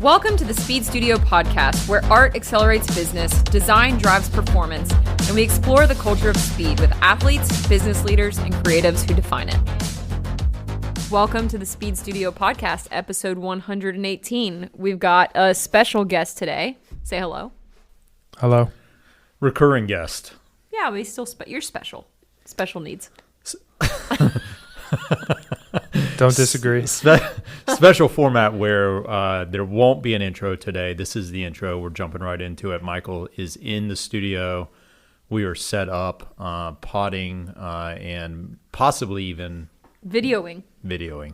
Welcome to the SpeedStudio podcast, where art accelerates business, design drives performance, and we explore the culture of speed with athletes, business leaders, and creatives who define it. Welcome to the SpeedStudio podcast, episode 118. We've got a special guest today. Say hello. Hello. Recurring guest. Yeah, but you're special. Special needs. Don't disagree. Special format where there won't be an intro today. This is the intro. We're jumping right into it. Michael is in the studio. We are set up, potting, and possibly even videoing.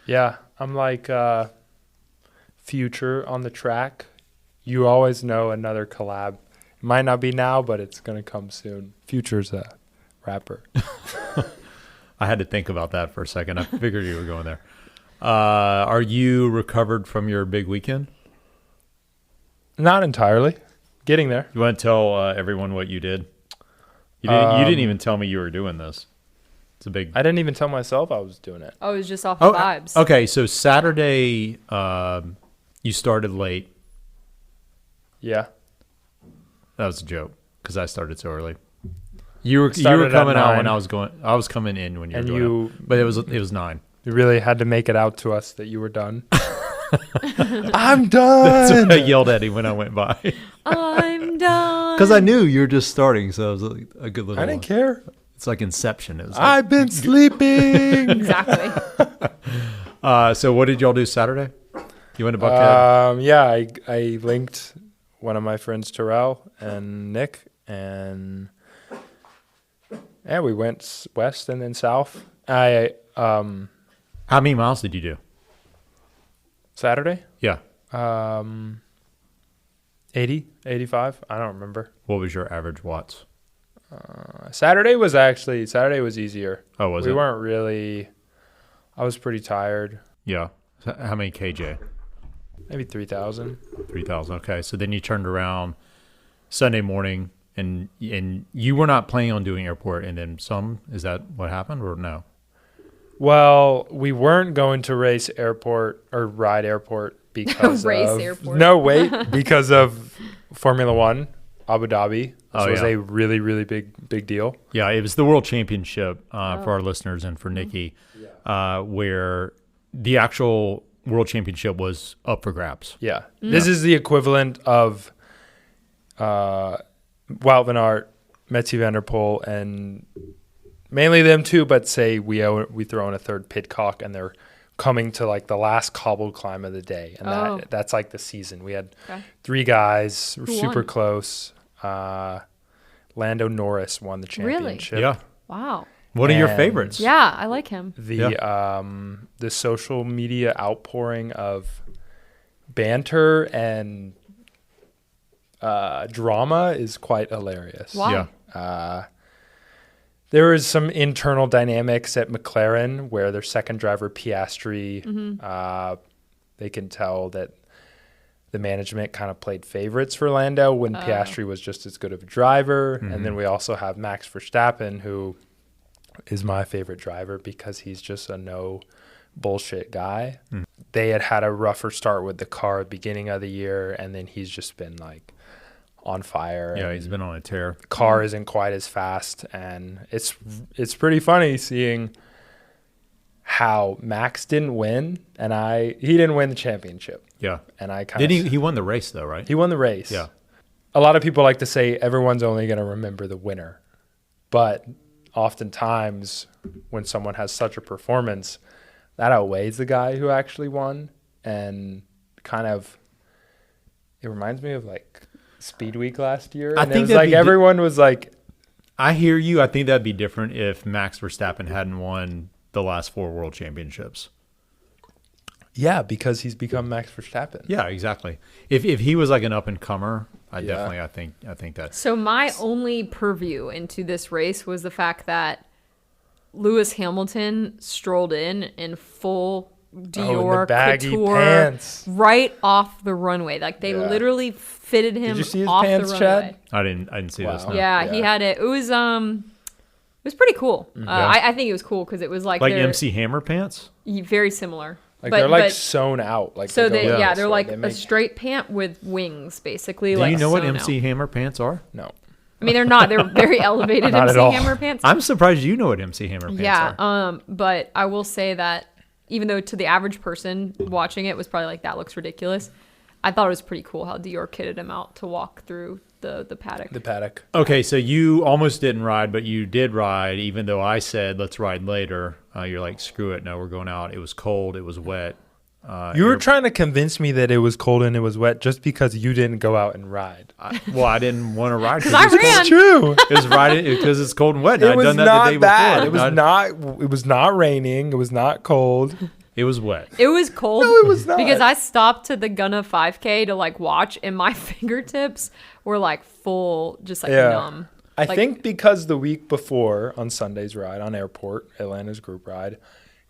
Yeah, I'm like Future on the track. You always know another collab. It might not be now, but it's going to come soon. Future's a rapper. I had to think about that for a second. I figured you were going there. Are you recovered from your big weekend? Not entirely. Getting there. You want to tell everyone what you did? You didn't even tell me you were doing this. It's a big. I didn't even tell myself I was doing it. Oh, it was just off the vibes. Okay, so Saturday, you started late. Yeah. That was a joke because I started so early. You were coming out when I was going. I was coming in when you were going out. But it was 9. You really had to make it out to us that you were done. I'm done. That's what I yelled at him when I went by. I'm done. Because I knew you were just starting, so it was a good little. I didn't care. It's like Inception. It was like, I've been sleeping. Exactly. So what did y'all do Saturday? You went to Buckhead? Yeah, I linked one of my friends, Terrell and Nick, and yeah, we went west and then south. How many miles did you do? Saturday? Yeah. 80, 85. I don't remember. What was your average watts? Saturday was easier. Oh, was it? We weren't really. I was pretty tired. Yeah. So how many kj? Maybe 3,000. 3,000. Okay. So then you turned around Sunday morning. And you were not planning on doing airport, and then some. Is that what happened, or no? Well, we weren't going to race airport or ride airport because airport. No, wait, because of Formula One, Abu Dhabi. This was a really, really big deal. Yeah, it was the World Championship for our listeners and for Nikki, where the actual World Championship was up for grabs. Yeah, this is the equivalent of. Wout van Aert, Metsy van der Poel, and mainly them two, but say we throw in a third Pidcock, and they're coming to like the last cobbled climb of the day, and that's like the season. We had 3 guys super close. Lando Norris won the championship. Really? Yeah. Wow. What are your favorites? Yeah, I like him. The social media outpouring of banter and drama is quite hilarious. Wow. Yeah. There was some internal dynamics at McLaren where their second driver Piastri, they can tell that the management kind of played favorites for Lando when Piastri was just as good of a driver. And then we also have Max Verstappen, who is my favorite driver because he's just a no bullshit guy. They had a rougher start with the car at the beginning of the year, and then he's just been like on fire. Yeah, he's been on a tear. The car isn't quite as fast, and it's pretty funny seeing how Max didn't win, and he didn't win the championship. Yeah, and I kind of he won the race though, right? He won the race. Yeah. A lot of people like to say everyone's only going to remember the winner, but oftentimes when someone has such a performance, that outweighs the guy who actually won, and kind of it reminds me of like Speed Week last year. And it was like everyone was like, I hear you. I think that'd be different if Max Verstappen hadn't won the last 4 world championships. Yeah, because he's become Max Verstappen. Yeah, exactly. If he was like an up and comer, I think that. So my only purview into this race was the fact that Lewis Hamilton strolled in full Dior couture pants right off the runway. Like they literally fitted him. Did you see his off pants, the Chad? runway. I didn't see this. No. Yeah, he had it. It was pretty cool. I think it was cool because it was like MC Hammer pants. Very similar. Like they're like sewn out. Like so they're they're like a straight pant with wings, basically. Do like you know what sewn MC out. Hammer pants are? No. I mean, they're not. They're very elevated Not MC at all. Hammer pants. I'm surprised you know what MC Hammer pants are. But I will say that even though to the average person watching it was probably like, that looks ridiculous, I thought it was pretty cool how Dior kitted him out to walk through the paddock. The paddock. Okay, so you almost didn't ride, but you did ride, even though I said, let's ride later. You're like, screw it. No, we're going out. It was cold. It was wet. You were trying to convince me that it was cold and it was wet just because you didn't go out and ride. I didn't want to ride. Because I ran. It's true. It was riding because it's cold and wet. And It was I'd done that not the day bad. before. It was not raining. It was not cold. It was wet. It was cold. No, it was not. Because I stopped to the Gunna 5K to like watch, and my fingertips were like full, just like numb. I Like- think because the week before on Sunday's ride on Airport, Atlanta's group ride,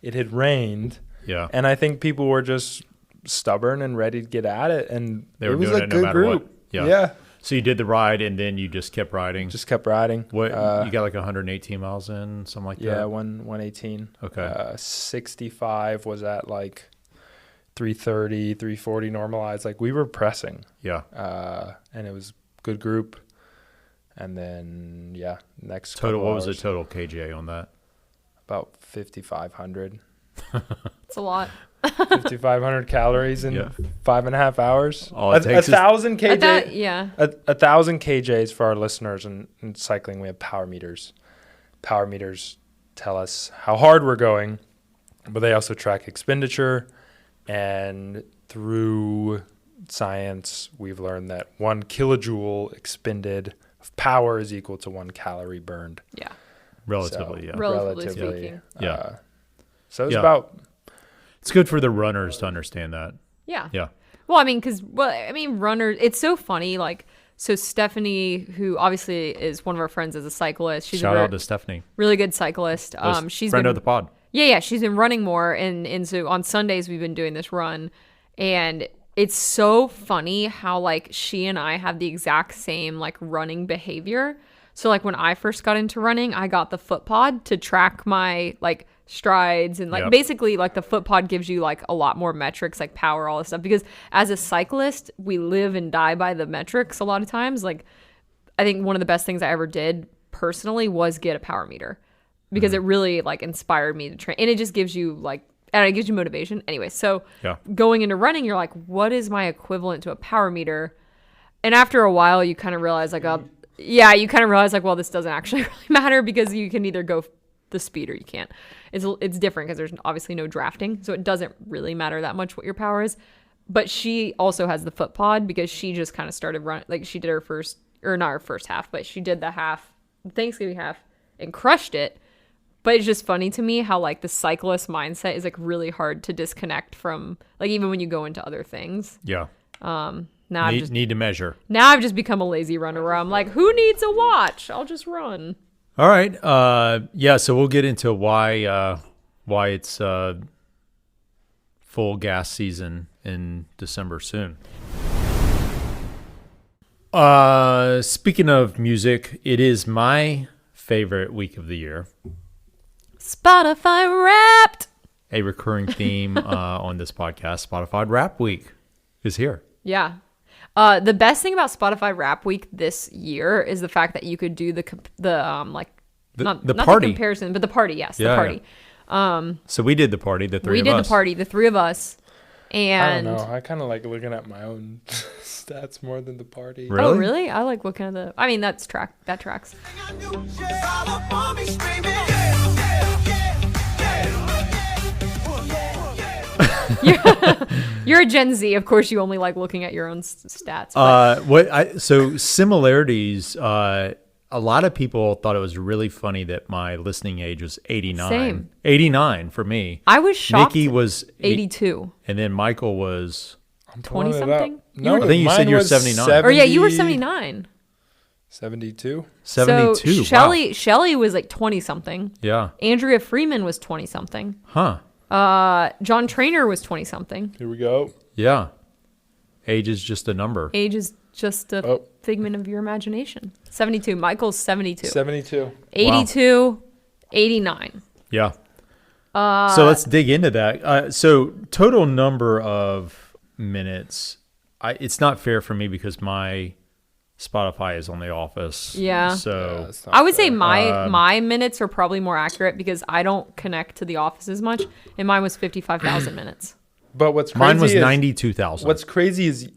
it had rained. Yeah. And I think people were just stubborn and ready to get at it. And They were it was doing a it no good matter group. what. Yeah. Yeah. So you did the ride and then you just kept riding. Just kept riding. What you got like 118 miles in, something like Yeah, that? 118. Okay. 65 was at like 330, 340 normalized. Like we were pressing. Yeah. And it was good group. And then next Total. couple What was the hours, total KJ on that? about 5,500. It's a lot. 5,500 calories in 5.5 hours. All it takes is- 1,000 I kj. thought, yeah. 1,000 kjs for our listeners in cycling. We have power meters. Power meters tell us how hard we're going, but they also track expenditure. And through science, we've learned that 1 kilojoule expended of power is equal to 1 calorie burned. Yeah. Relatively, yeah. Relatively speaking. Yeah. So it's about. It's good for the runners to understand that. Yeah. Yeah. Well, I mean, runners, it's so funny. Like, so Stephanie, who obviously is one of our friends as a cyclist, she's Shout a out to Stephanie. really good cyclist. She's friend been, of the pod. Yeah, she's been running more, and so on Sundays we've been doing this run, and it's so funny how like she and I have the exact same like running behavior. So like when I first got into running, I got the foot pod to track my like strides and like basically like the foot pod gives you like a lot more metrics like power, all this stuff, because as a cyclist we live and die by the metrics a lot of times. Like I think one of the best things I ever did personally was get a power meter, because it really like inspired me to train, and it just gives you like, and it gives you motivation anyway. So going into running, you're like, what is my equivalent to a power meter? And after a while you kind of realize like, well, this doesn't actually really matter, because you can either go the speed or you can't. It's different because there's obviously no drafting, so it doesn't really matter that much what your power is. But she also has the foot pod because she just kind of started running. Like she did not her first half, but she did the Thanksgiving half and crushed it. But it's just funny to me how like the cyclist mindset is like really hard to disconnect from, like even when you go into other things. Yeah. Now Need to measure. Now I've just become a lazy runner where I'm like, who needs a watch? I'll just run. All right. So we'll get into why it's full gas season in December soon. Speaking of music, it is my favorite week of the year. Spotify Wrapped. A recurring theme on this podcast, Spotify Rap Week, is here. Yeah. The best thing about Spotify Rap Week this year is the fact that you could do the party. Not the comparison, but the party. Yes, the party. Yeah. So we did the party, the three of us. We did the party, the three of us. And I don't know. I kind of like looking at my own stats more than the party. Really? Oh, really? I like looking at that tracks. You're a Gen Z, of course. You only like looking at your own stats. So similarities. A lot of people thought it was really funny that my listening age was 89. Same. 89 for me. I was shocked. Nikki was 82, and then Michael was 20 something. No, I think you said you were 79. Or yeah, you were 79. 72. 72. So wow. Shelly was like 20 something. Yeah. Andrea Freeman was 20 something. Huh. John Trainer was 20 something. Here we go. Yeah. Age is just a number. Age is just a figment of your imagination. 72. Michael's 72. 72. 82. Wow. 89. Yeah. So let's dig into that. So total number of minutes. It's not fair for me because my Spotify is on The Office. Yeah. So I would say my minutes are probably more accurate because I don't connect to The Office as much, and mine was 55,000 minutes. But what's crazy mine was is 92,000. What's crazy is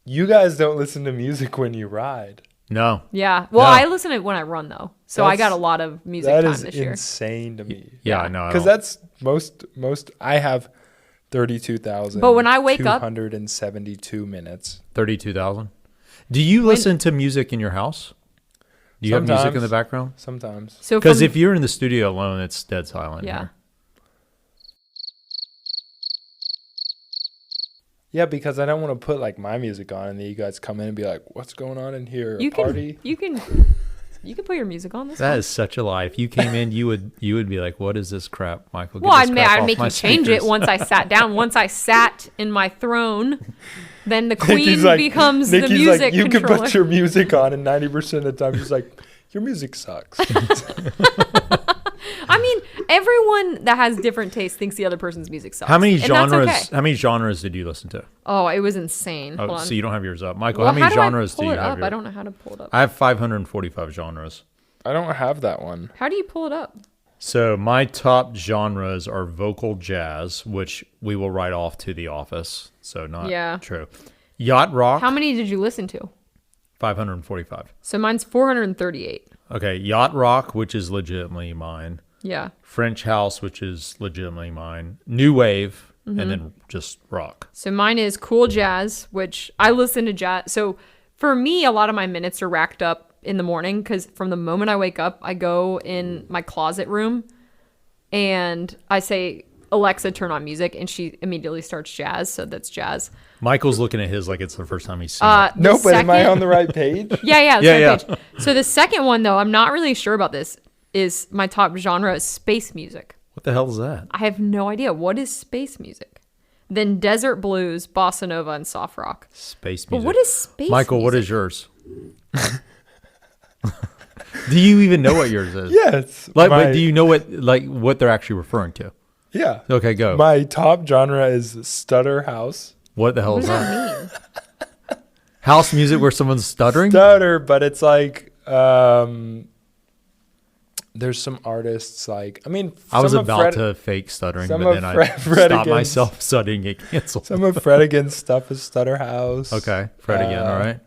you guys don't listen to music when you ride. No. Yeah. Well, No. I listen to it when I run though, so I got a lot of music time this year. That is insane to me. Yeah, I know. Because that's most. I have 32,000. But when I wake up, 272 minutes. 32,000. Do you listen to music in your house? Do you have music in the background? Sometimes. so Because if you're in the studio alone, it's dead silent. yeah. Here. Yeah, because I don't want to put like my music on, and then you guys come in and be like, "What's going on in here? A party?" You can put your music on this. That is such a lie. If you came in, you would be like, "What is this crap, Michael?" Well, I'd make you change it once I sat down. Once I sat in my throne, then the queen becomes the music like, you controller. can put your music on, and 90% of the time she's like, "Your music sucks." I mean, everyone that has different tastes thinks the other person's music sucks. How many and that's genres? okay. How many genres did you listen to? Oh, it was insane. Oh, Hold on. so you don't have yours up, Michael. Well, how many genres do do I you pull it have? up? I don't know how to pull it up. I have 545 genres. I don't have that one. How do you pull it up? So my top genres are vocal jazz, which we will write off to The Office. So not true. Yacht rock. How many did you listen to? 545. So mine's 438. Okay, yacht rock, which is legitimately mine. Yeah. French house, which is legitimately mine. New wave, and then just rock. So mine is cool jazz, which I listen to jazz. So for me, a lot of my minutes are racked up in the morning because from the moment I wake up, I go in my closet room and I say, Alexa, turn on music, and she immediately starts jazz. So that's jazz. Michael's looking at his like it's the first time he's seen it. No, but am I on the right page? Yeah. Yeah. Page. So the second one, though, I'm not really sure about this, is my top genre is space music. What the hell is that? I have no idea. What is space music? Then desert blues, bossa nova, and soft rock. Space music. But what is space Michael, music? what is yours? Do you even know what yours is? Yes. But do you know what they're actually referring to? Yeah. Okay, go. My top genre is stutter house. What the hell What is does that? that mean? House music where someone's stuttering? Stutter, but it's like there's some artists like I was about to fake stuttering, some but of then I Fred stopped Again's- myself so I didn't get canceled. Some of Fred Again's stuff is stutter house. Okay, Fred again, all right.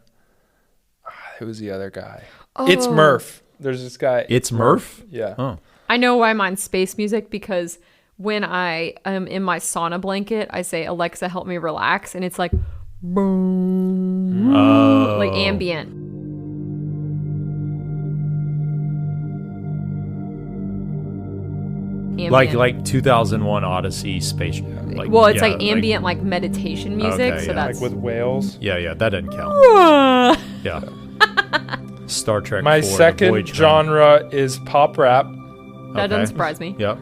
Who's the other guy? It's Oh. Murph. There's this guy. It's Murph? Yeah. Oh. I know why mine's space music because when I am in my sauna blanket, I say, Alexa, help me relax. And it's like, boom, Oh. like ambient. Like 2001 Odyssey space. Like, Well, it's yeah, like ambient, like meditation music. Okay, so yeah. that's Like with whales. Yeah, that doesn't count. Yeah. Star Trek. My 4, the second Voyage Train. genre is pop rap. that Okay. doesn't surprise me. Yep.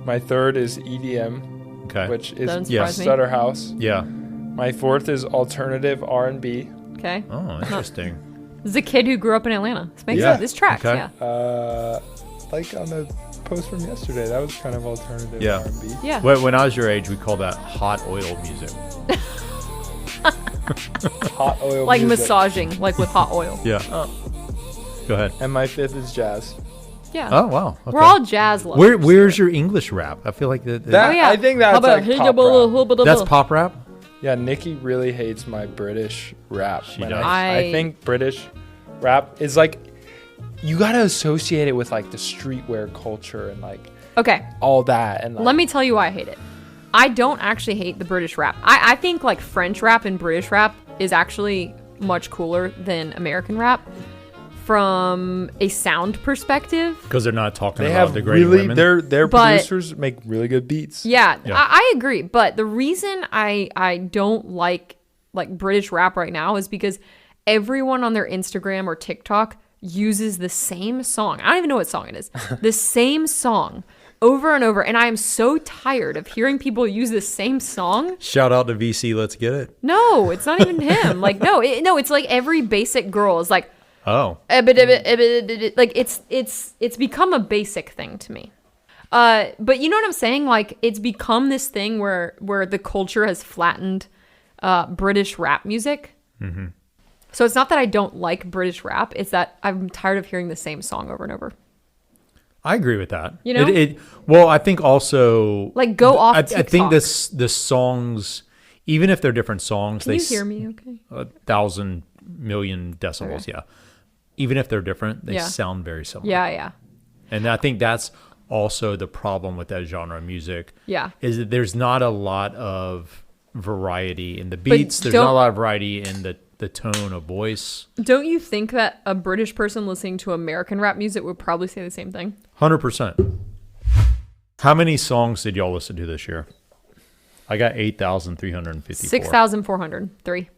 My third is EDM, Okay. which Doesn't is surprise me. stutter house. Yeah. My fourth is alternative R&B. Okay. Oh, interesting. This is a kid who grew up in Atlanta. This makes Yeah. sense. This tracks. Okay. Yeah. Like on the post from yesterday, that was kind of alternative Yeah. R&B. Yeah. When I was your age, we called that hot oil music. Hot oil Like music. massaging, like with hot oil. Yeah. Go ahead. And my fifth is jazz. Yeah. Oh, wow. Okay. We're all jazz lovers. Where's your English rap? I feel like that. That- Oh, yeah. I think that's like pop rap. That's pop rap? Yeah, Nikki really hates my British rap. She When does. I think British rap is like, you gotta associate it with like the streetwear culture and like Okay. all that. And like, Let me tell you why I hate it. I don't actually hate the British rap. I think like French rap and British rap is actually much cooler than American rap from a sound perspective. Because they're not talking they about have degrading really women. their But- producers make really good beats. Yeah, Yeah. I agree. But the reason I don't like British rap right now is because everyone on their Instagram or TikTok uses the same song. I don't even know what song it is. The same song over and over. And I am so tired of hearing people use the same song. Shout out to VC, let's get it. No, it's not even him. Like, no, it's like every basic girl is like, Oh. like it's become a basic thing to me. But you know what I'm saying? Like, it's become this thing where the culture has flattened British rap music. Mm-hmm. So it's not that I don't like British rap. It's that I'm tired of hearing the same song over and over. I agree with that. You know? Well, I think also... Like, go off TikTok. I think the songs, even if they're different songs... Can you hear me okay? 1,000 million decibels, okay. Yeah. Even if they're different, they sound very similar. Yeah. And I think that's also the problem with that genre of music. Yeah. Is that there's not a lot of variety in the beats. There's not a lot of variety in the tone of voice. Don't you think that a British person listening to American rap music would probably say the same thing? 100%. How many songs did y'all listen to this year? I got 8,354. 6,403.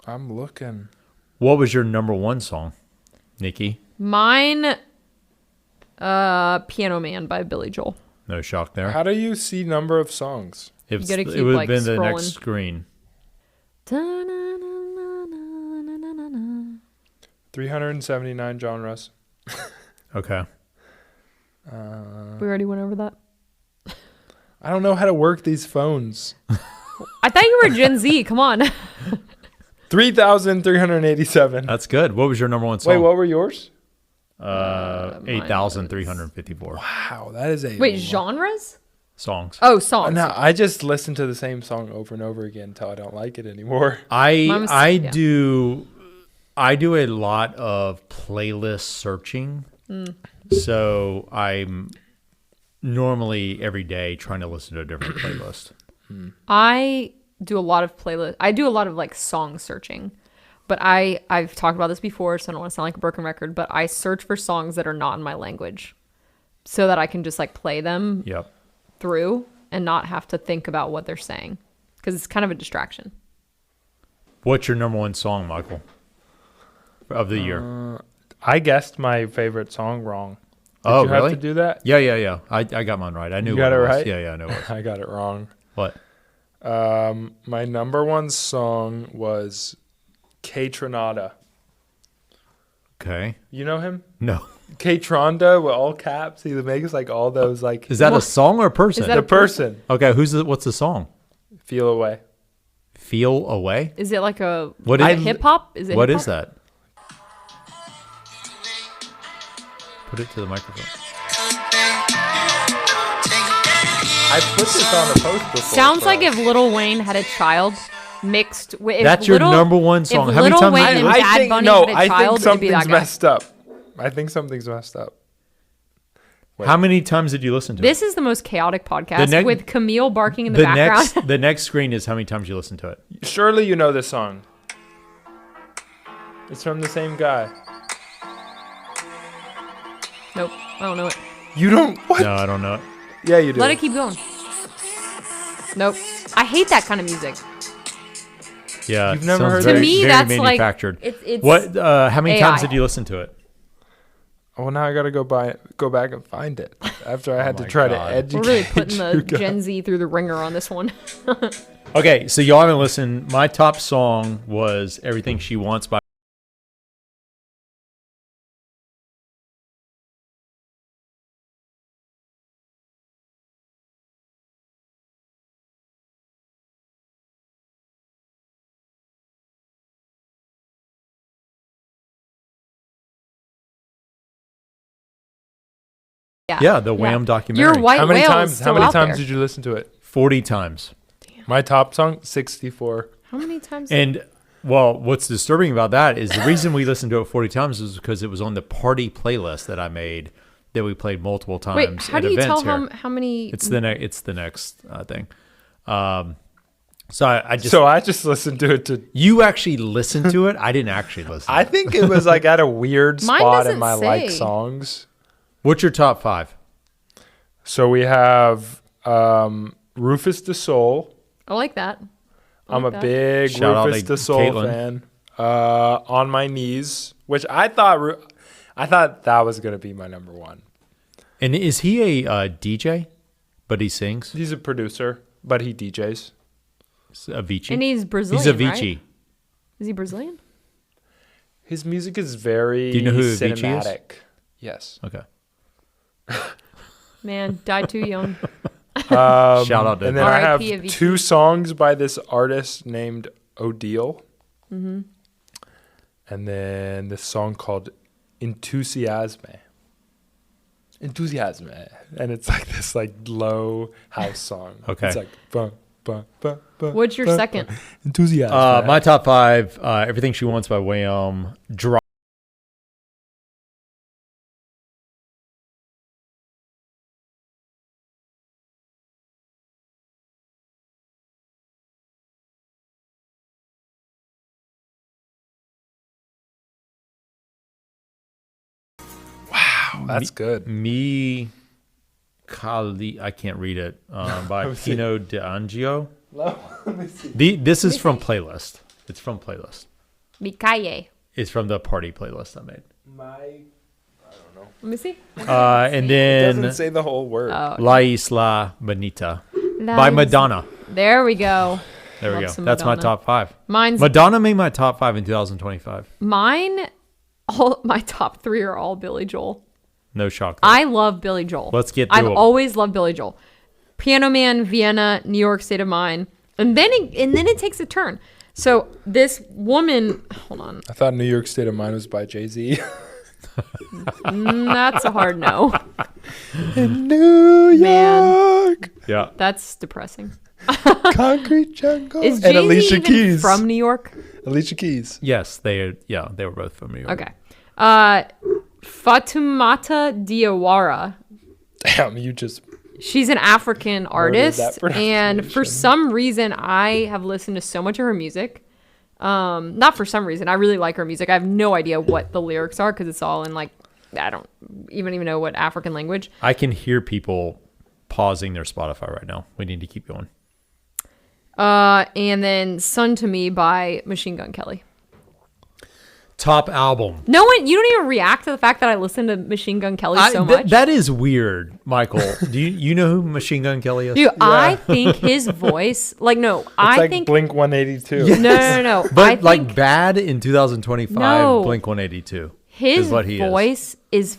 I'm looking. What was your number one song, Nikki? Mine, Piano Man by Billy Joel. No shock there. How do you see number of songs? You gotta keep, it would have like, been the scrolling. next screen. 379 genres. Okay. We already went over that. I don't know how to work these phones. I thought you were Gen Z. Come on. 3,387. That's good. What was your number one song? Wait, what were yours? 8,354 Wow, that is a Wait, genres? songs. Oh, songs. No, I just listen to the same song over and over again until I don't like it anymore. I do a lot of playlist searching. So I'm normally every day trying to listen to a different playlist. I do a lot of playlist. I do a lot of like song searching, but I've talked about this before, so I don't want to sound like a broken record, but I search for songs that are not in my language so that I can just like play them through and not have to think about what they're saying, because it's kind of a distraction. What's your number one song, Michael, of the year? I guessed my favorite song wrong. Did you really? have to do that? Yeah. I got mine right. I knew You got what it was. right? Yeah, I know it. I got it wrong. What? My number one song was K-Tronada. Okay. You know him? No. K-Tronda with all caps. He makes like all those like... Is that a song or a person? Is that the person. Okay, what's the song? Feel Away. Feel Away? Is it like a What is- hip hop? Is it What hip-hop? is that? Put it to the microphone. I put this on a post before. Sounds like if Lil Wayne had a child mixed with... That's your number one song. If How many Lil times- Wayne and Bad Bunny had a child, it'd be that guy. messed up. I think something's messed up. Wait. How many times did you listen to it? This is the most chaotic podcast with Camille barking in the background. The next screen is how many times you listen to it. Surely you know this song. It's from the same guy. Nope, I don't know it. You don't? What? No, I don't know it. Yeah, you do. Let it keep going. Nope. I hate that kind of music. Yeah, You've never heard very, that? To me, very that's manufactured. like it's What? How many AI. times did you listen to it? Oh, now I gotta go back and find it. After I had to my try God. to educate We're really putting the you guys. Gen Z through the ringer on this one. Okay, so y'all haven't listened. My top song was "Everything She Wants" by. Yeah, the Wham documentary. Your white How many whale times? is How still many out times there. did you listen to it? 40 times. My top song, 64. How many times? And well, what's disturbing about that is the reason we listened to it 40 times is because it was on the party playlist that I made that we played multiple times. Wait, how at do you events tell here. how many? It's the next thing. So I just So I just listened to it to. you actually listened to it. I didn't actually listen. I think it was like at a weird Mine spot in doesn't my like say. songs. What's your top 5? So we have Rufus the Soul. I like that. I'm a big Shout out Rufus to the Soul Caitlin. fan. On My Knees, which I thought that was gonna be my number one. And is he a DJ? But he sings. He's a producer, but he DJs. Avicii. And he's Brazilian. He's Avicii. Right? Is he Brazilian? His music is very Do you know who Avicii is? cinematic. Yes. Okay. Man, died too young. Shout out to And then I have R.I.P. Avicii. 2 songs by this artist named Odile. Mm-hmm. And then this song called Entusiasme. Entusiasme. And it's like this like low house song. Okay. It's like bum, bum, bum, bum, What's your bum, second? bum. Entusiasme. My top 5, Everything She Wants by Wham. Drop. Wow, that's good. Me Kali, I can't read it. By Pino D'Angio. Let me see. This is from playlist. It's from playlist. Mikaye. It's from the party playlist I made. Let me see. And It then doesn't say the whole word. Oh, La Isla Bonita La by Isla- Madonna. There we go. There we Love go. some That's my Madonna. top 5. Mine's Madonna made my top 5 in 2025. mine. All my top 3 are all Billy Joel. No shock. I love Billy Joel. Let's get I've through 'em. always loved Billy Joel. Piano Man, Vienna, New York State of Mind, and then it takes a turn. So this woman, hold on, I thought New York State of Mind was by Jay-Z. that's a hard no. In New Man. York. Yeah. That's depressing. Concrete Jungle. Is and Jay-Z Alicia even Keys. from New York? Alicia Keys. Yes, they were both from New York. Okay. Fatoumata Diawara. Damn, you just... She's an African artist, that and for pronunciation. some reason, I have listened to so much of her music. Not for some reason, I really like her music. I have no idea what the lyrics are because it's all in like, I don't even know what African language. I can hear people pausing their Spotify right now. We need to keep going. And then "Sun to Me" by Machine Gun Kelly. Top album. No one, you don't even react to the fact that I listen to Machine Gun Kelly so much. That is weird, Michael. Do you know who Machine Gun Kelly is? Dude, I think his voice, like, no, It's I like think Blink 182. Yeah. no. But I like think bad in 2025, No. Blink 182 his is what he is. voice is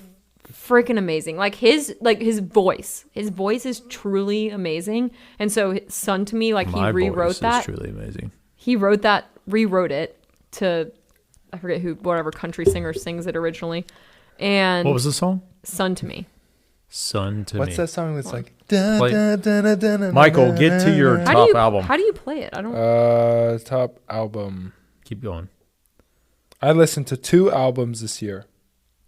freaking amazing. Like his voice is truly amazing. And so "Sun to Me," like My he rewrote voice that. is truly amazing. He rewrote it to, I forget whatever country singer sings it originally. And What was the song? "Sun to Me." Son to What's Me. that song that's like... Play- Michael, get to your top album. How do you play it? I don't. Top album. Keep going. I listened to 2 albums this year.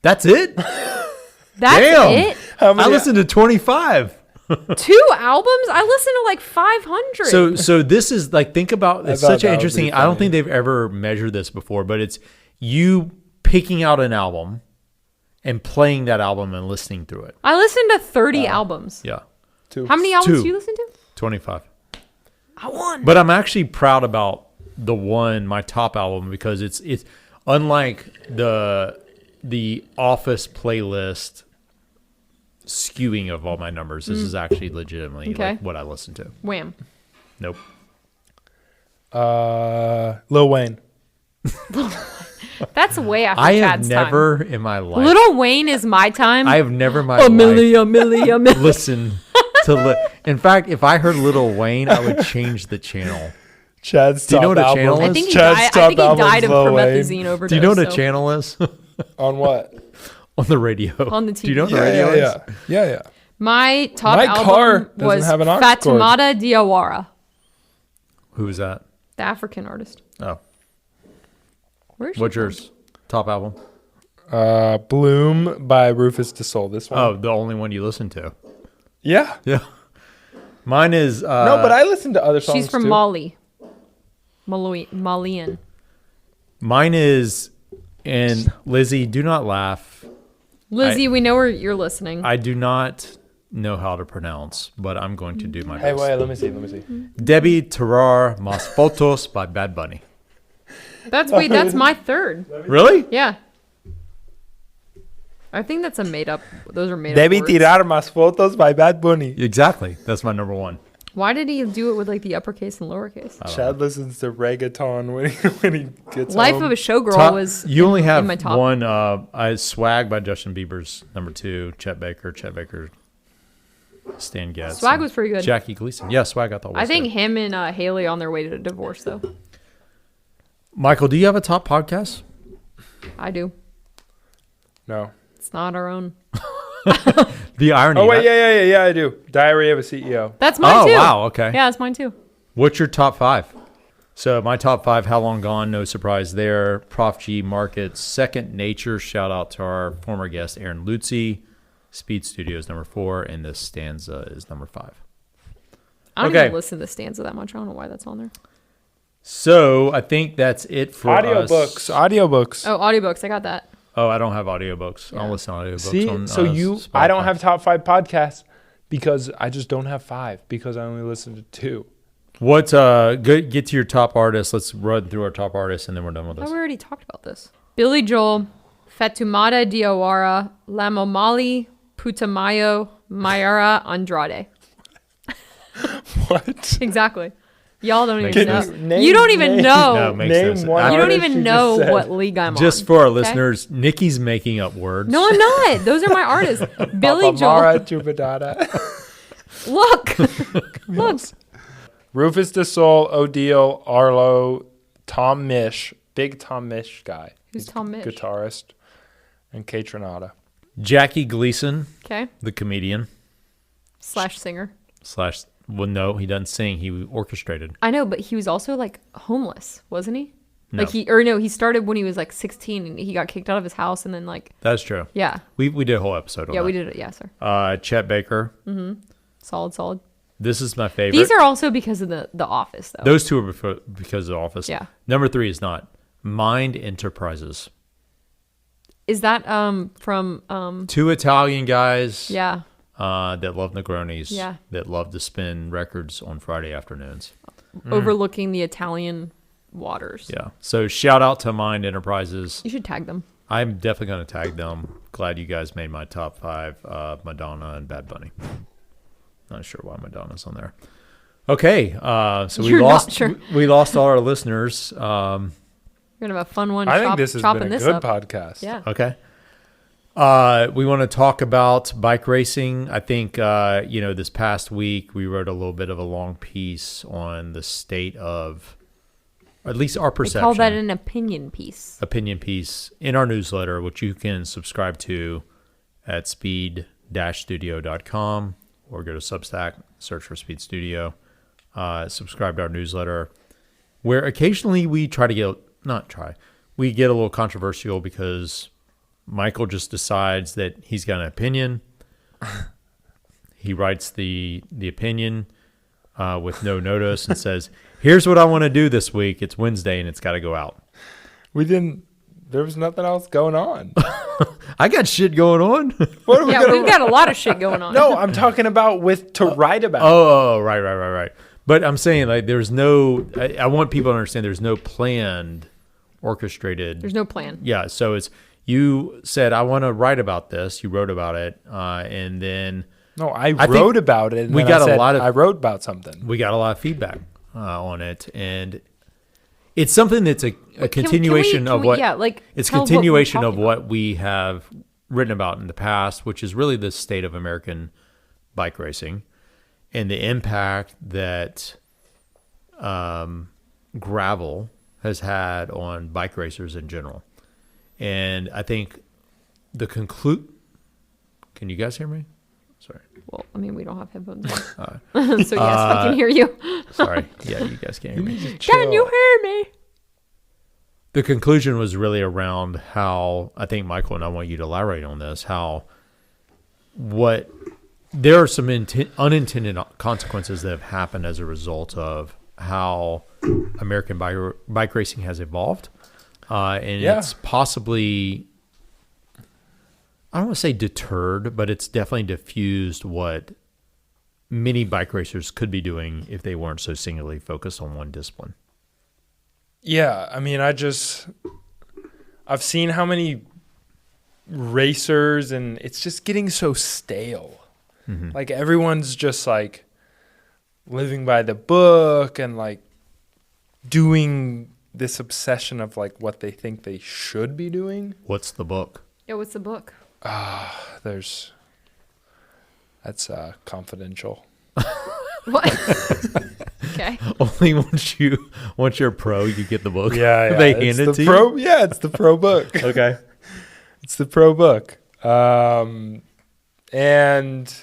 That's it? That's Damn. it. How I many? listened to 25. 2 albums? I listened to like 500. So this is like, think about, it's thought such an that would interesting, be I don't funny. think they've ever measured this before, but it's you picking out an album and playing that album and listening through it. I listened to 30 albums. Yeah. 2. How many albums 2. do you listen to? 25. I won. But I'm actually proud about my top album, because it's unlike the Office playlist skewing of all my numbers. This is actually legitimately Okay. like what I listen to. Wham. Nope. Lil Wayne. That's way after I have Chad's never in my time. life. Little Wayne is my time. I have never in my a life million. listened to. In fact, if I heard Lil Wayne, I would change the channel. Chad's Do you know top what a channel album. is? I think he Chad's died. top I think he album's died of Lil Wayne. promethazine overdose. Do you know what a so- channel is? On what? On the radio. On the Do you know what TV. the radio is? Yeah. My top My album car doesn't was have an aux cord. Fatoumata Diawara, Who is that? the African artist. Oh, Where is she what's from? yours? Top album? Bloom by Rufus DeSoul. This one. Oh, the only one you listen to. Yeah. Yeah. Mine is. No, but I listen to other songs She's from too. Mali. Malian. Mine is. And Lizzie, do not laugh. Lizzie, we know where you're listening. I do not know how to pronounce, but I'm going to do my Hey, best. wait, let me see. Debbie Terrar Mas Fotos by Bad Bunny. That's my third. Really? Yeah. I think that's a made up. Those are made Debí up words. tirar más fotos by Bad Bunny. Exactly. That's my number one. Why did he do it with like the uppercase and lowercase? Chad listens to reggaeton when he gets Life home. of a Showgirl was. You only have in my top. one. Swag by Justin Bieber's number 2. Chet Baker, Stan Getz. Swag was pretty good. Jackie Gleason. Yeah, Swag I thought was I think good. him and Haley on their way to divorce though. Michael, do you have a top podcast? I do. No. It's not our own. The irony. Oh, wait, yeah, I do. Diary of a CEO. That's mine too. Oh, wow, okay. Yeah, it's mine too. What's your top 5? So my top 5, How Long Gone, no surprise there. Prof G Markets, Second Nature, shout out to our former guest Aaron Lutzi. SpeedStudio is number 4, and The Stanza is number 5. I don't Okay. even listen to Stanza that much. I don't know why that's on there. So I think that's it for Audiobooks. us. Audiobooks. Oh, audiobooks. I got that. Oh, I don't have audiobooks. Yeah. I'll listen to audiobooks See, on so Spotify. I don't have top 5 podcasts because I just don't have 5 because I only listen to 2. What get to your top artists. Let's run through our top artists and then we're done with I this. thought we already talked about this. Billy Joel, Fatumata Diawara, Lamomali, Putumayo, Mayara Andrade. What? Exactly. Y'all don't Makes even know. sense. You don't even know. No, makes no Name sense. one You don't artist even you know just said. what league I'm on. Just for our okay? listeners, Nikki's making up words. No, I'm not. Those are my artists. Billy Joel. Mara Chupidata. Look. Look. Rufus DeSoul, Odile, Arlo, Tom Misch, big Tom Misch guy. Who's Tom Misch? Guitarist. And Kate Trinata. Jackie Gleason, Okay. the comedian / singer. / well, no, he doesn't sing. He orchestrated. I know, but he was also like homeless, wasn't he? No. Like he started when he was like 16 and he got kicked out of his house and then like, That's true. yeah. We did a whole episode on Yeah, that. we did it. Yeah, sir. Chet Baker. Solid. This is my favorite. These are also because of the Office though. Those 2 are because of The Office. Yeah. Number 3 is not. Mind Enterprises. Is that from 2 Italian guys yeah. that love Negronis. Yeah. That love to spin records on Friday afternoons. Overlooking the Italian waters. Yeah. So shout out to Mind Enterprises. You should tag them. I'm definitely going to tag them. Glad you guys made my top 5, Madonna and Bad Bunny. Not sure why Madonna's on there. Okay, so You're not sure. we lost all our listeners. We're gonna have a fun one. I think this has chopping been a this good up. podcast. Yeah. Okay. We want to talk about bike racing. I think this past week we wrote a little bit of a long piece on the state of, or at least our They perception. call that an opinion piece. Opinion piece in our newsletter, which you can subscribe to at speed-studio.com or go to Substack, search for Speed Studio, subscribe to our newsletter, where occasionally we get a little controversial because Michael just decides that he's got an opinion. He writes the opinion with no notice and says, here's what I want to do this week. It's Wednesday and it's got to go out. There was nothing else going on. I got shit going on. What are we Yeah, gonna we've got a lot of shit going on. No, I'm talking about to write about. Oh, right. But I'm saying like there's no, I want people to understand there's no planned, orchestrated. There's no plan. Yeah. So it's, you said, I want to write about this. You wrote about it. And then No, I think wrote about it. And we then got I a said, lot of- I wrote about something. we got a lot of feedback on it. And it's something that's a continuation of what, it's tell what we're continuation of talking what we have written about in the past, which is really the state of American bike racing and the impact that gravel has had on bike racers in general. And I think can you guys hear me? Sorry. Well, I mean, we don't have headphones on. So yes, I can hear you. Sorry. Yeah, you guys can't hear me. Can you hear me? The conclusion was really around how, I think, Michael, and I want you to elaborate on this, there are some unintended consequences that have happened as a result of how American bike racing has evolved. It's possibly, I don't want to say deterred, but it's definitely diffused what many bike racers could be doing if they weren't so singularly focused on one discipline. Yeah, I mean, I've seen how many racers, and it's just getting so stale. Mm-hmm. Like everyone's just like, living by the book and like doing this obsession of like what they think they should be doing. What's the book? Yeah, what's the book? That's confidential. What? Okay. Only once you're a pro, you get the book. Yeah. They hand it to you? Yeah, it's the pro book. Okay. It's the pro book. And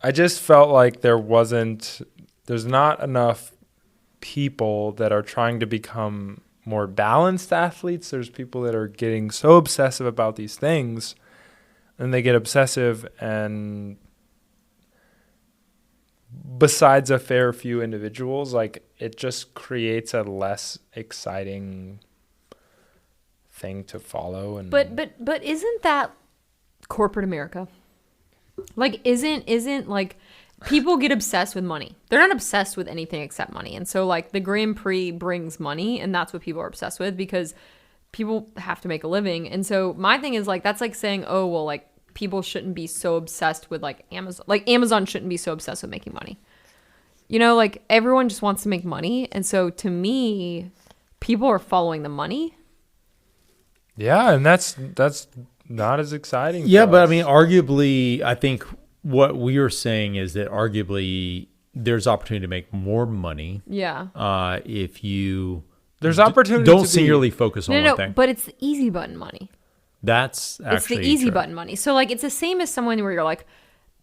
I just felt like there's not enough people that are trying to become more balanced athletes. There's people that are getting so obsessive about these things, and they get obsessive, and besides a fair few individuals, like it just creates a less exciting thing to follow. And But isn't that corporate America? Like isn't like people get obsessed with money. They're not obsessed with anything except money. And so like the Grand Prix brings money, and that's what people are obsessed with because people have to make a living. And so my thing is like that's like saying, oh well, like people shouldn't be so obsessed with like Amazon. Like Amazon shouldn't be so obsessed with making money. You know, like everyone just wants to make money. And so to me, people are following the money. yeah, and that's not as exciting. Yeah, for but I us. mean, arguably, I think what we are saying is that arguably there's opportunity to make more money. Yeah. If you there's opportunity. don't to be- singularly focus on No, one thing. but it's the easy button money. That's actually It's the easy true. button money. So like it's the same as someone where you're like,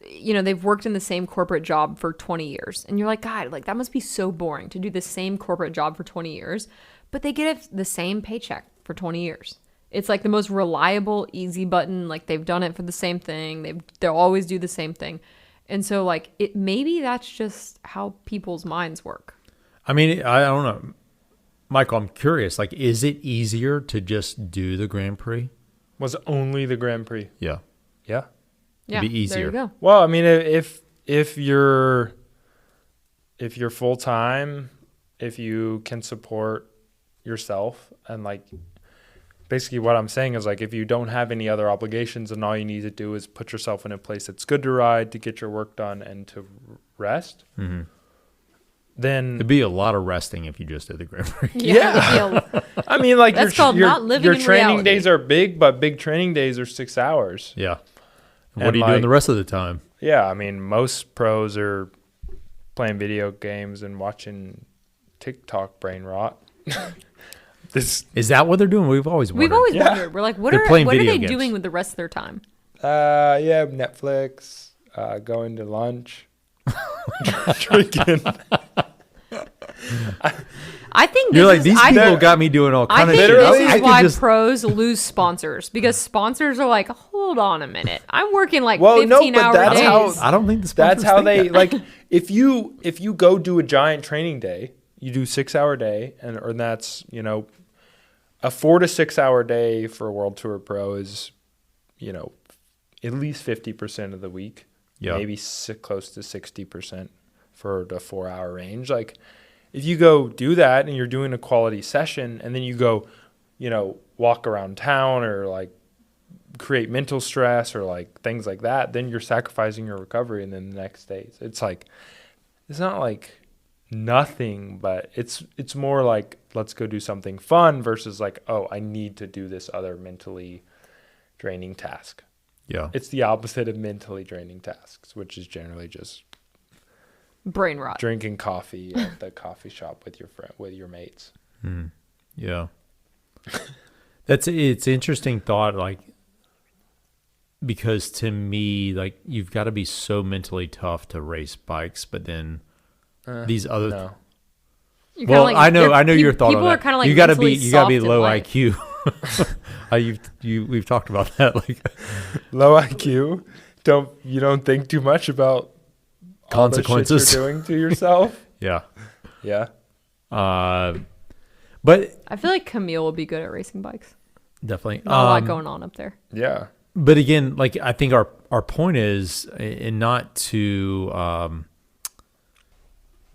you know, they've worked in the same corporate job for 20 years. And you're like, God, like that must be so boring to do the same corporate job for 20 years. But they get the same paycheck for 20 years. It's like the most reliable, easy button. Like they've done it for the same thing. They'll always do the same thing. And so like maybe that's just how people's minds work. I mean, I don't know. Michael, I'm curious. Like, is it easier to just do the Grand Prix? was only the Grand Prix. Yeah. Yeah. Yeah, be easier. there you go. Well, I mean, if you're full time, if you can support yourself, and like basically what I'm saying is like if you don't have any other obligations and all you need to do is put yourself in a place that's good to ride, to get your work done, and to rest, then It'd be a lot of resting if you just did the Grand Prix. Yeah. I mean, like That's called not living your in training reality. days are big, but big training days are 6 hours. Yeah. What And are you doing like- the rest of the time? Yeah, I mean, most pros are playing video games and watching TikTok brain rot. This, Is that what they're doing? We've always wondered. We've always Yeah. wondered. We're like, what They're are playing they video games. doing with the rest of their time? yeah, Netflix, going to lunch, drinking. I think You're this like, is, these I, people got me doing all I kind of think shit. Literally, this I is could why just- pros lose sponsors because sponsors are like, hold on a minute, I'm working like Well, no, 15-hour but that's days. how- I don't think the That's sponsors how think they that. like. If you go do a giant training day, you do 6 hour day, or that's a 4 to 6 hour day for a World Tour pro is at least 50% of the week. Yeah. Maybe close to 60% for the 4 hour range. Like if you go do that and you're doing a quality session and then you go, walk around town or like create mental stress or like things like that, then you're sacrificing your recovery. And then the next day it's like, it's not like nothing, but it's more like, let's go do something fun versus like, oh, I need to do this other mentally draining task. Yeah. It's the opposite of mentally draining tasks, which is generally just Brain rot. drinking coffee at the coffee shop with your mates. Yeah. It's interesting thought, like, because to me, like, you've got to be so mentally tough to race bikes, but then these other No. You're kinda well, like- I know they're- your thought on People that. are kind of like you got to mentally be soft in low life. IQ. We've talked about that. Like Low IQ. You don't think too much about all the shit consequences. you're doing to yourself. Yeah. Yeah. But I feel like Camille will be good at racing bikes. definitely Not a lot going on up there. Yeah. But again, like I think our point is, and not to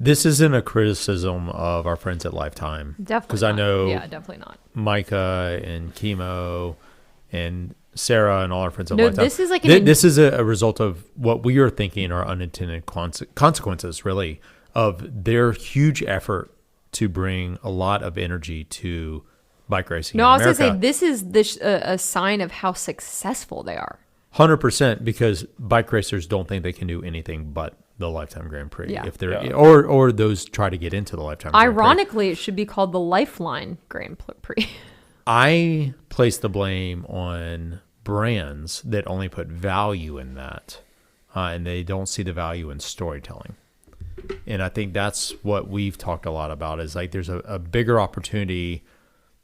this isn't a criticism of our friends at Lifetime. Definitely. Because I not. know Yeah, definitely not. Micah and Chemo and Sarah and all our friends at No, Lifetime. this is like this is a result of what we are thinking are unintended consequences, really, of their huge effort to bring a lot of energy to bike racing. No, in I was going to America. say this is a sign of how successful they are. 100%, because bike racers don't think they can do anything but the Lifetime Grand Prix. Yeah. If they're or those try to get into the Lifetime Grand Prix. Ironically, it should be called the Lifeline Grand Prix. I place the blame on brands that only put value in that, and they don't see the value in storytelling. And I think that's what we've talked a lot about, is like there's a bigger opportunity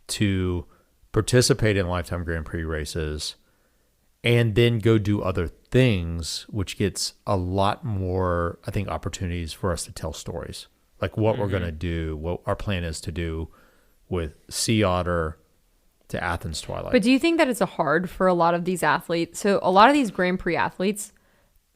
to participate in Lifetime Grand Prix races and then go do other things, which gets a lot more, I think, opportunities for us to tell stories. Like what we're going to do, what our plan is to do with Otter to Athens Twilight. But do you think that it's hard for a lot of these athletes? So a lot of these Grand Prix athletes,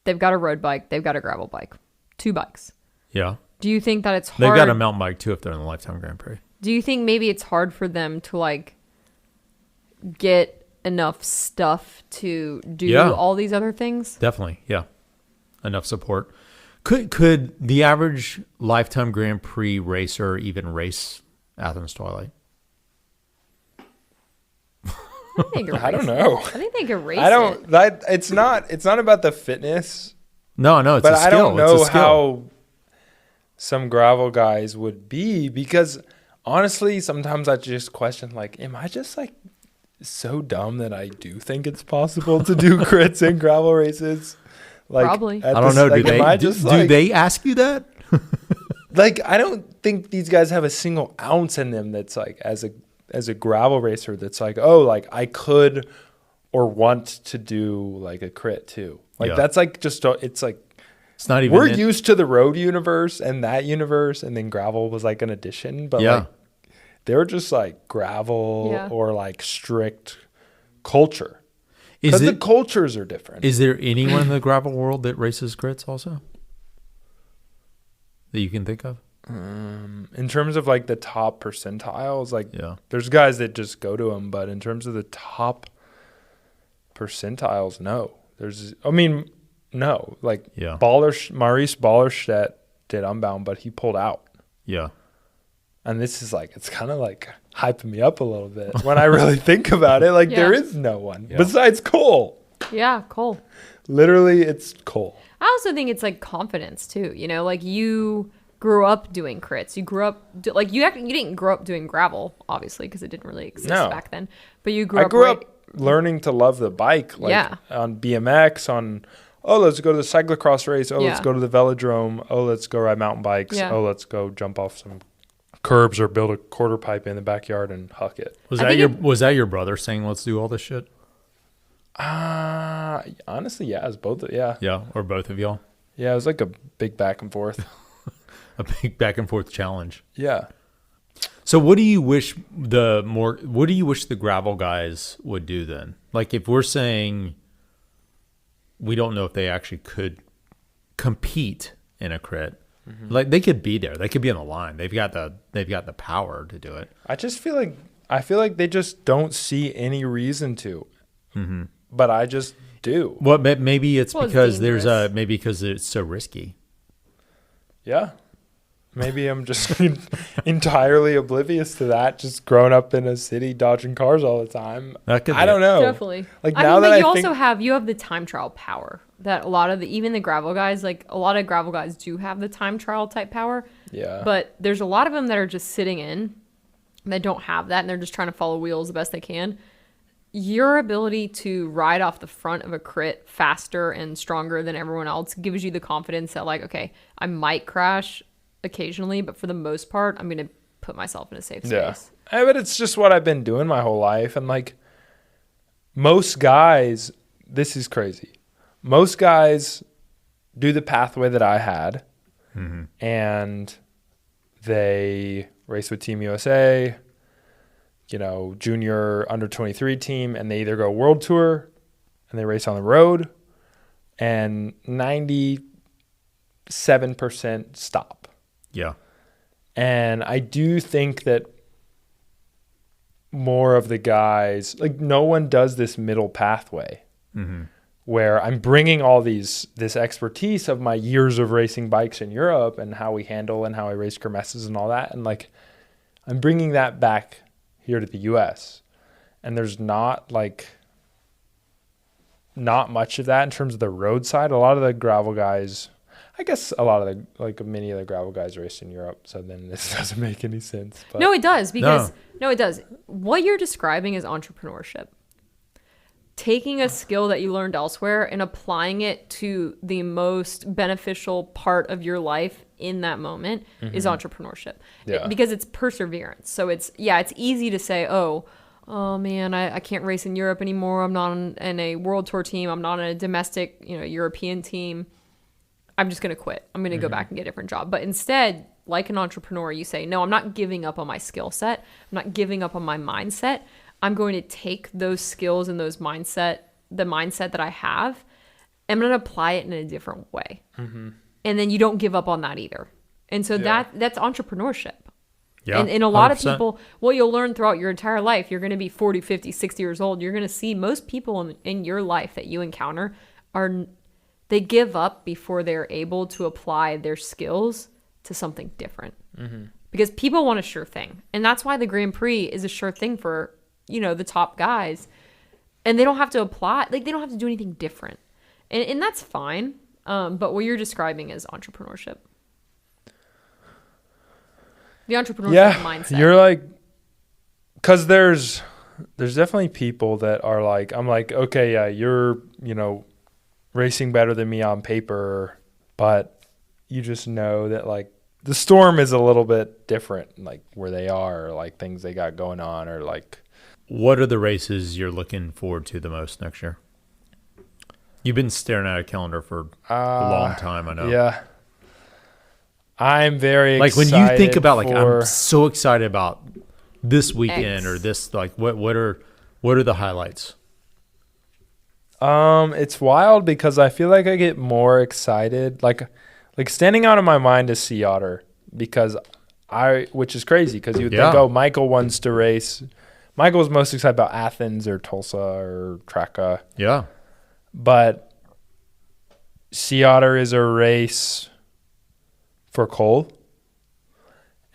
they've got a road bike, they've got a gravel bike, 2 bikes. Yeah. Do you think that it's hard? They've got a mountain bike too if they're in the Lifetime Grand Prix. Do you think maybe it's hard for them to like get enough stuff to do all these other things? Definitely, yeah. Enough support. Could the average Lifetime Grand Prix racer even race Athens Twilight? I don't know. I think they could race It's not about the fitness. No, it's a skill. But I don't know how how some gravel guys would be, because honestly, sometimes I just question, like, am I just like so dumb that I do think it's possible to do crits in gravel races? Like, probably. I don't know. Like, do they ask you that? Like, I don't think these guys have a single ounce in them that's like, as a gravel racer, that's like, oh, like I could or want to do like a crit too. Like that's like just it's like, it's not even. We're used to the road universe and that universe, and then gravel was like an addition. But like, they're just like gravel or like strict culture. Because the cultures are different. Is there anyone in the gravel world that races crits also that you can think of? In terms of like the top percentiles, like there's guys that just go to them, but in terms of the top percentiles, no. No. Like Maurice Ballerstedt did Unbound, but he pulled out. Yeah. And this is like, it's kind of like hyping me up a little bit when I really think about it. Like there is no one besides Cole. Yeah, Cole. Literally, it's Cole. I also think it's like confidence too. You know, like you grew up doing crits. You grew up like you didn't grow up doing gravel, obviously, because it didn't really exist back then. But you grew up learning to love the bike, like on BMX, on let's go to the cyclocross race. Let's go to the velodrome. Let's go ride mountain bikes. Let's go jump off some curbs or build a quarter pipe in the backyard and huck it. Was that your brother saying let's do all this shit? Honestly, yeah, it was both. Yeah, or both of y'all. Yeah, it was like a big back and forth. A big back and forth challenge. Yeah. So what do you wish the gravel guys would do then? Like if we're saying we don't know if they actually could compete in a crit. Mm-hmm. Like they could be there. They could be on the line. They've got the power to do it. I feel like they just don't see any reason to. Mm-hmm. But I just do. Well, maybe it's because because it's so risky. Yeah. Maybe I'm just entirely oblivious to that, just growing up in a city dodging cars all the time. I don't know. Definitely. Like you have the time trial power that a lot of even the gravel guys, like a lot of gravel guys do have the time trial type power. Yeah. But there's a lot of them that are just sitting in that don't have that, and they're just trying to follow wheels the best they can. Your ability to ride off the front of a crit faster and stronger than everyone else gives you the confidence that like, okay, I might crash occasionally, but for the most part, I'm going to put myself in a safe space. Yeah, but it's just what I've been doing my whole life. And like most guys, this is crazy. Most guys do the pathway that I had, and they race with Team USA, junior under 23 team, and they either go world tour and they race on the road, and 97% stop. Yeah. And I do think that more of the guys, like no one does this middle pathway where I'm bringing all this expertise of my years of racing bikes in Europe and how we handle and how I race kermesses and all that. And like, I'm bringing that back here to the US, and there's not much of that in terms of the road side. A lot of the gravel guys, I guess many of the gravel guys race in Europe, so then this doesn't make any sense. But No, it does, because it does. What you're describing is entrepreneurship. Taking a skill that you learned elsewhere and applying it to the most beneficial part of your life in that moment is entrepreneurship. Yeah. Because it's perseverance. So it's easy to say, oh man, I can't race in Europe anymore. I'm not in a world tour team. I'm not in a domestic, European team. I'm just going to quit. I'm going to go back and get a different job. But instead, like an entrepreneur, you say, no, I'm not giving up on my skill set. I'm not giving up on my mindset. I'm going to take those skills and the mindset that I have, I'm going to apply it in a different way. And then you don't give up on that either. And so that's entrepreneurship. Yeah, and a lot 100%. of people, what you'll learn throughout your entire life, you're going to be 40, 50, 60 years old. You're going to see most people in your life that you encounter they give up before they're able to apply their skills to something different. Because people want a sure thing. And that's why the Grand Prix is a sure thing for, the top guys. And they don't have to apply, they don't have to do anything different. And that's fine. But what you're describing is entrepreneurship. The entrepreneurship mindset. You're like, because there's definitely people that are like, I'm like, okay, yeah, you're, racing better than me on paper, but you just know that like the storm is a little bit different, like where they are, or like things they got going on, or like. What are the races you're looking forward to the most next year? You've been staring at a calendar for a long time, I know. Yeah. I'm very like excited. When you think about I'm so excited about this weekend or this, like what are the highlights? It's wild because I feel like I get more excited. Like standing out of my mind is see Otter, because which is crazy because you would think, oh, Michael wants to race. Michael's most excited about Athens or Tulsa or Traka. Yeah. But Sea Otter is a race for Cole.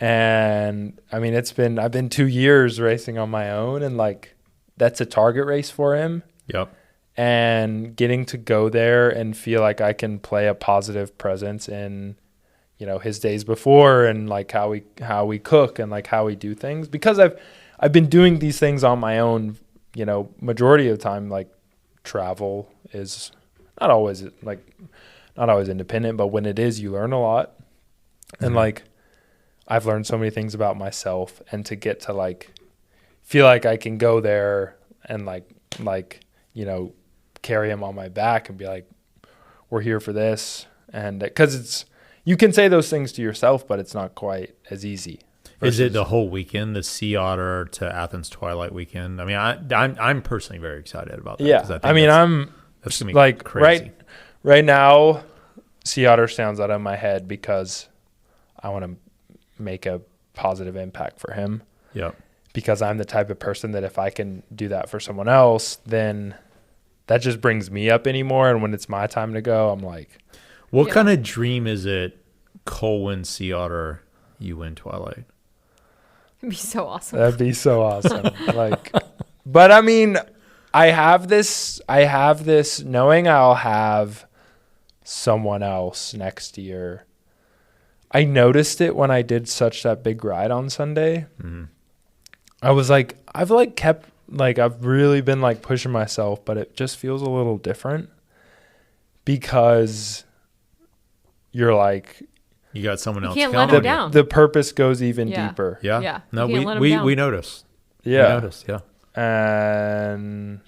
And I mean, I've been 2 years racing on my own, and like that's a target race for him. Yep. And getting to go there and feel like I can play a positive presence in, his days before, and like how we cook and like how we do things, because I've been doing these things on my own, majority of the time. Like travel is not always independent, but when it is, you learn a lot. And like, I've learned so many things about myself, and to get to like, feel like I can go there and like, carry him on my back and be like, we're here for this. And cause you can say those things to yourself, but it's not quite as easy. Is it the whole weekend, the Sea Otter to Athens Twilight weekend? I mean, I'm personally very excited about that. Yeah. I think that's gonna be like crazy. Right now, Sea Otter sounds out of my head because I want to make a positive impact for him. Yeah. Because I'm the type of person that if I can do that for someone else, then that just brings me up anymore. And when it's my time to go, I'm like, what kind of dream is it? Cole wins Sea Otter, you win Twilight. It'd be so awesome. That'd be so awesome. But I mean, I have this knowing I'll have someone else next year. I noticed it when I did that big ride on Sunday. Mm-hmm. I was like, I've really been pushing myself, but it just feels a little different because you're like, you got someone else. You can't let them down. The purpose goes even deeper. Yeah. Yeah. No, we noticed. Yeah. We noticed. Yeah. And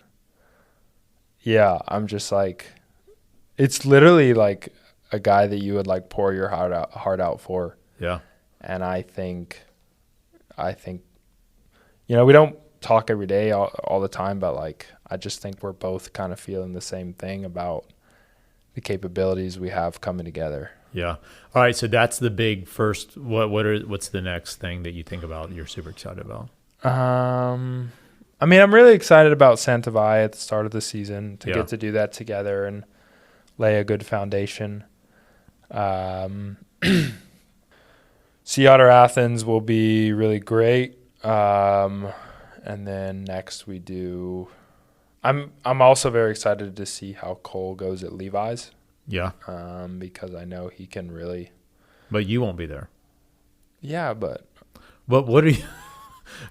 yeah, I'm just like, it's literally like a guy that you would pour your heart out for. Yeah. And I think, we don't talk every day all the time, but I just think we're both kind of feeling the same thing about the capabilities we have coming together. Yeah. All right. So that's the big first. What's the next thing that you think about? You're super excited about? I mean, I'm really excited about Santa Vi at the start of the season to Yeah. get to do that together and lay a good foundation. Sea Otter Athens will be really great. And then next we do. I'm also very excited to see how Cole goes at Levi's. Yeah. Because I know he can really. But you won't be there. Yeah, but What are you?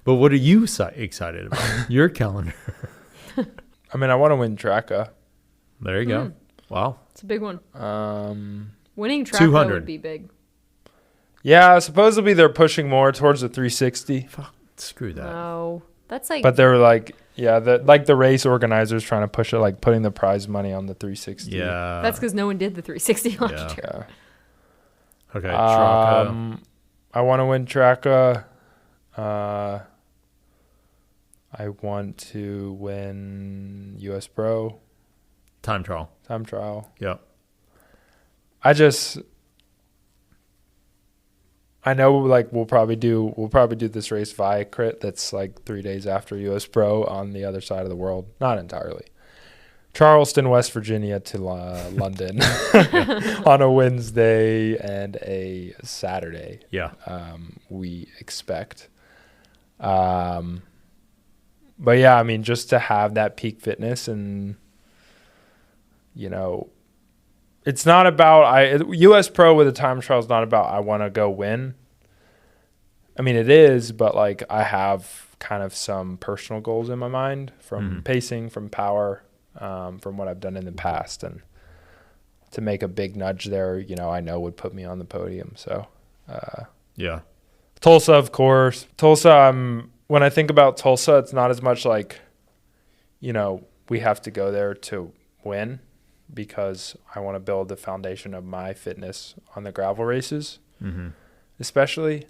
But what are you excited about? Your calendar. I mean, I want to win Traka. There you go. Wow. It's a big one. Winning Traka 200. would be big. Yeah, supposedly they're pushing more towards the 360. Fuck, screw that. No, that's like. But they're like, yeah, the race organizers trying to push it, like putting the prize money on the 360. Yeah. That's because no one did the 360 last Yeah. year. Yeah. Okay. Traka. I want to win Traka. I want to win US Pro Time trial. time trial. Yeah. I know like we'll probably do this race via crit that's like 3 days after US Pro on the other side of the world. Not entirely. Charleston, West Virginia to London on a Wednesday and a Saturday. Yeah. We expect. But yeah, I mean, just to have that peak fitness and, you know, it's not about US Pro with a time trial is not about I want to go win. I mean, it is, but like I have kind of some personal goals in my mind from pacing, from power, from what I've done in the past, and to make a big nudge there, you know, I know would put me on the podium. So, Yeah. Tulsa, of course. Tulsa, when I think about Tulsa, it's not as much like, you know, we have to go there to win, because I want to build the foundation of my fitness on the gravel races. Mm-hmm. Especially,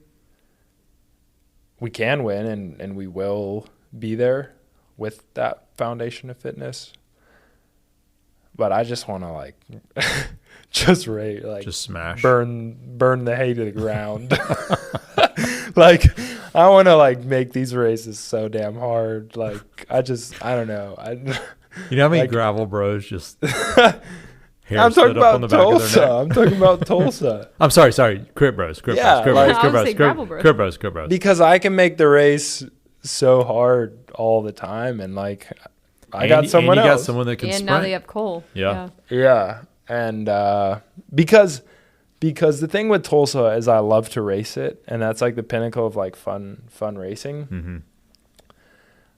we can win and we will be there with that foundation of fitness. But I just want to like just smash, burn the hay to the ground. Like I want to like make these races so damn hard. Like I don't know. You know how many like, gravel bros just I'm talking about Tulsa. I'm talking about Tulsa. I'm sorry. Crit bros. Crit Yeah, bros. like- I would say gravel bros. Crit bros. Because I can make the race so hard all the time, and like I got someone and you else. got someone that can And sprint. now they have Cole. Yeah. Yeah, and because the thing with Tulsa is I love to race it, and that's like the pinnacle of like fun racing. Mm-hmm.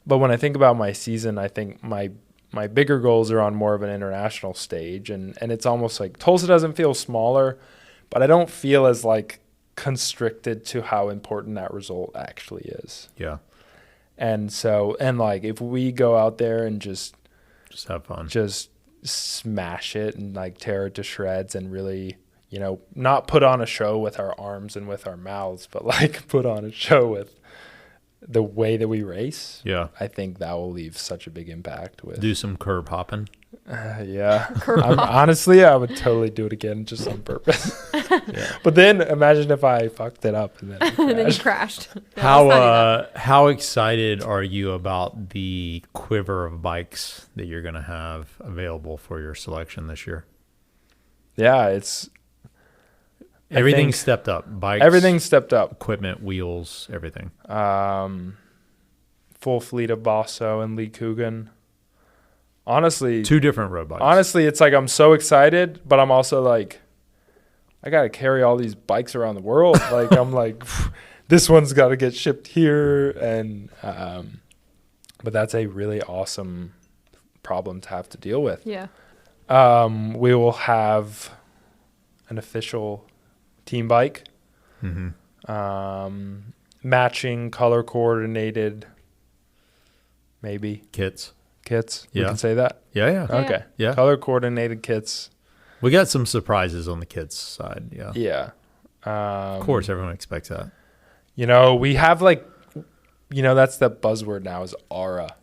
But when I think about my season, I think my bigger goals are on more of an international stage, and it's almost like Tulsa doesn't feel smaller, but I don't feel as like constricted to how important that result actually is. Yeah. And so, and like if we go out there and just have fun, just smash it and like tear it to shreds and really, you know, not put on a show with our arms and with our mouths, but like put on a show with the way that we race. Yeah. I think that will leave such a big impact with. do some curb hopping. Yeah. Honestly, I would totally do it again just on purpose. Yeah. But then imagine if I fucked it up and then And then you crashed. No, let's not do that. How excited are you about the quiver of bikes that you're going to have available for your selection this year? Yeah, it's Everything's stepped up. Bikes, everything's stepped up. equipment, wheels, everything. Full fleet of Basso and Lee Cougan. Honestly, 2 different road bikes. honestly, it's like I'm so excited, but I'm also like, I got to carry all these bikes around the world. Like I'm like, this one's got to get shipped here, and but that's a really awesome problem to have to deal with. Yeah. We will have an official team bike, matching, color coordinated, maybe Kits. kits. Yeah. We can say that. Yeah. Yeah. Okay. Yeah. Color coordinated kits. We got some surprises on the kids' side. Yeah. Yeah. Of course, everyone expects that. You know, we have like, you know, that's the buzzword now is aura.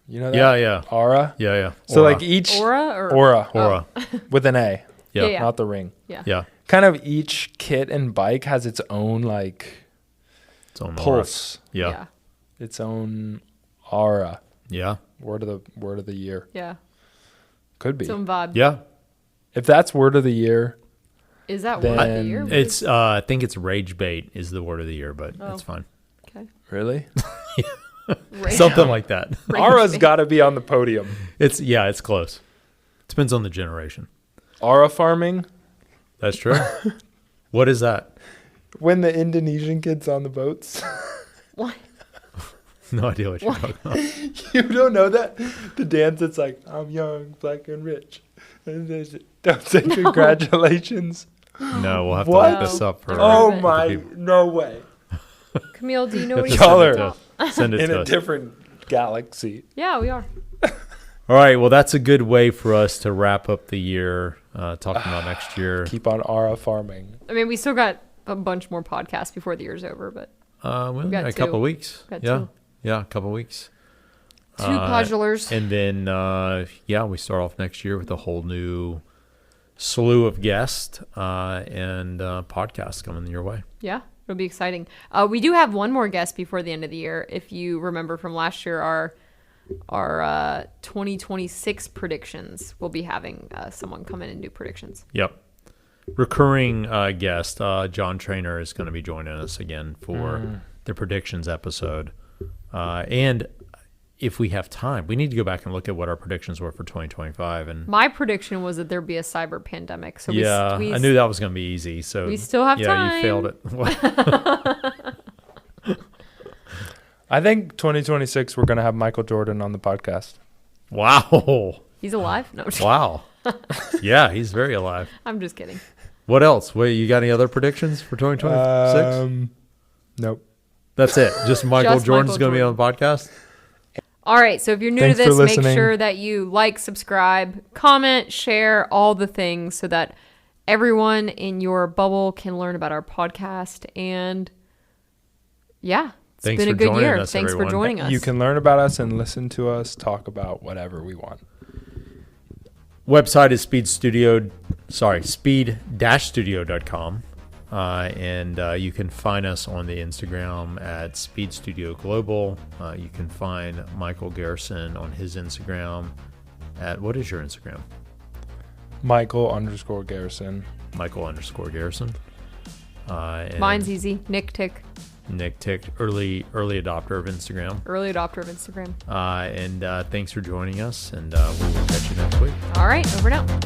You know that? Yeah. Aura. Yeah. So Aura. like each Aura or aura with an A, Yeah. Yeah. not the ring. Yeah. Yeah. Kind of each kit and bike has its own like It's on pulse. Yeah. its own aura. Yeah. Word of the year. Yeah. Could be. Some vibe. Yeah. If that's word of the year, Is that word of the year? It's I think it's rage bait is the word of the year, but it's fine. Okay. really? Something like that. Aura's got to be on the podium. It's close. Depends on the generation. Aura farming. That's true. What is that? When the Indonesian kids on the boats. What? No idea what you're talking about. You don't know that? The dance that's like, I'm young, black, and rich. And don't say congratulations. No, we'll have to What? look this up for Oh for my, people. no way. Camille, do you know You what have you're to Color. Send it In to a us. different galaxy. Yeah, we are. All right. Well, that's a good way for us to wrap up the year, talking about next year. Keep on aura farming. I mean, we still got a bunch more podcasts before the year's over, but Well, got a two. couple of weeks. Got Yeah. two. Yeah, a couple of weeks. two podulars. And then, we start off next year with a whole new slew of guests and podcasts coming your way. Yeah, it'll be exciting. We do have one more guest before the end of the year. If you remember from last year, our 2026 predictions, we'll be having someone come in and do predictions. Yep. Recurring guest, John Trainer, is going to be joining us again for the predictions episode. And if we have time, we need to go back and look at what our predictions were for 2025. And My prediction was that there'd be a cyber pandemic. So we I knew that was going to be easy. So we still have time. You failed it. I think 2026 we're going to have Michael Jordan on the podcast. Wow. He's alive? No, Wow. Yeah, he's very alive. I'm just kidding. What else? Wait, you got any other predictions for 2026? Nope. That's it. Just Michael Just Jordan's Michael going to be on the podcast? All right. So if you're new Thanks to for this, make listening. sure that you like, subscribe, comment, share, all the things so that everyone in your bubble can learn about our podcast. And yeah, it's Thanks been a for good joining year. us, Thanks everyone. for joining us. You can learn about us and listen to us talk about whatever we want. Website is speed-studio.com. And you can find us on the Instagram at SpeedStudio Global. You can find Michael Garrison on his Instagram at, what is your Instagram? Michael_Garrison. Michael_Garrison. And Mine's easy. Nick Tick, Nick Tick, early adopter of Instagram. early adopter of Instagram. And thanks for joining us, and we will catch you next week. All right. Over and out.